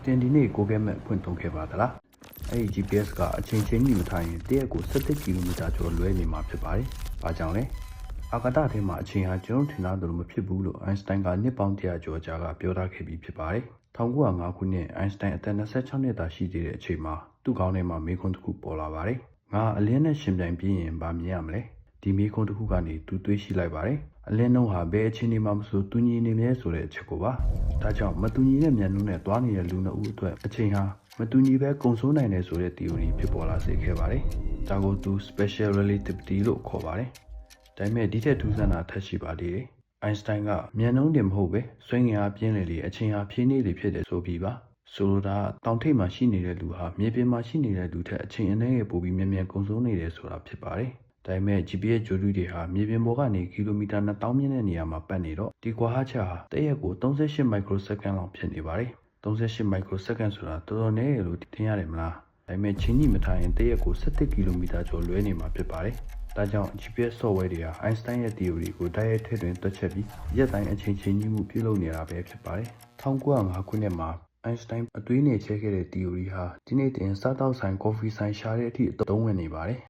တင်ဒီနေ့ကိုကဲမဲ့ဖွင့်သုံးခဲ့ပါသလားအဲ့ဒီ GPS ကအချိန်ချင်းကြီးမထားရင်တရက်ကို17ကီလိုမီတာကျော်လွဲနေမှာဖြစ်ပါတယ်။ဘာကြောင့်လဲ။အာကာသထဲမှာအချိန်ဟာကျွန်တော်ထင်တာတို့မဖြစ်ဘူးလို့အိုင်စတိုင်းကနှစ်ပေါင်း100ကျော်ကြာကပြောထားခဲ့ပြီးဖြစ်ပါတယ်။1905ခုနှစ်အိုင်စတိုင်းအသက်26နှစ်သာရှိသေးတဲ့အချိန်မှာသူ့ခေါင်းထဲမှာမေးခွန်းတစ်ခုပေါ်လာပါတယ်။ငါအလင်းနဲ့ရှင်ပြိုင်ပြင်းရင်ဗာမြင်ရမလဲ။ဒီမေးခွန်းတစ်ခုကနေသူတွေးရှိလိုက်ပါတယ်။အလင်းနှုံးဟာဘယ်အချိန်မှမဆိုတူညီနေမြဲဆိုတဲ့အချက်ကိုပါ။ဒါကြောင့်မတူညီတဲ့မြန်နှုန်းနဲ့တွားနေတဲ့လူနှစ်ဦးအတွက်အချိန်ဟာမတူညီပဲကုံဆိုးနိုင်တယ်ဆိုတဲ့ theory ဖြစ်ပေါ်လာစေခဲ့ပါတယ်။ဒါကိုသူ special relativity လို့ခေါ်ပါတယ်။ဒါပေမဲ့ဒီထက်ထူးဆန်းတာထပ်ရှိပါသေးတယ်။ အိုင်စတိုင်းကမြန်နှုန်းတင်မဟုတ်ပဲစွမ်းငင်အားပြင်းလေလေအချိန်ဟာဖြည်းနေလေဖြစ်တယ်ဆိုပြီးပါ။ဆိုလိုတာတောင်ထိပ်မှာရှိနေတဲ့လူဟာမြေပြင်မှာရှိနေတဲ့လူထက်အချိန်အနည်းငယ်ပိုပြီးမြန်ကုံဆိုးနေတယ်ဆိုတာဖြစ်ပါတယ်။ဒါပေမဲ့ GPS ဂျိုလူတွေဟာမြေပြင်ပေါ်ကနေကီလိုမီတာ2000မြင့်တဲ့နေရာမှာပတ်နေတော့ဒီကွာဟချက်ဟာတရက်ကို38 microsecond လောက်ဖြစ်နေပါတယ်။38 microsecond ဆိုတာတော်တော်နည်းရလို့ထင်ရတယ်မလား။ဒါပေမဲ့ချင်းကြီးမထားရင်တရက်ကို17ကီလိုမီတာကျော်လွဲနေမှာဖြစ်ပါတယ်။ဒါကြောင့် GPS software တွေဟာ Einstein ရဲ့ theory ကိုတိုက်ရိုက်ထည့်သွင်းတွက်ချက်ပြီးရက်တိုင်းအချိန်ချင်းကြီးမှုပြုလုပ်နေတာပဲဖြစ်ပါတယ်။1905ခုနှစ်မှာ Einstein အတွေးနဲ့ချဲခဲ့တဲ့ theory ဟာဒီနေ့တင်စားတောက်ဆိုင် coffee ဆိုင်ရှာတဲ့အထိအသုံးဝင်နေပါတယ်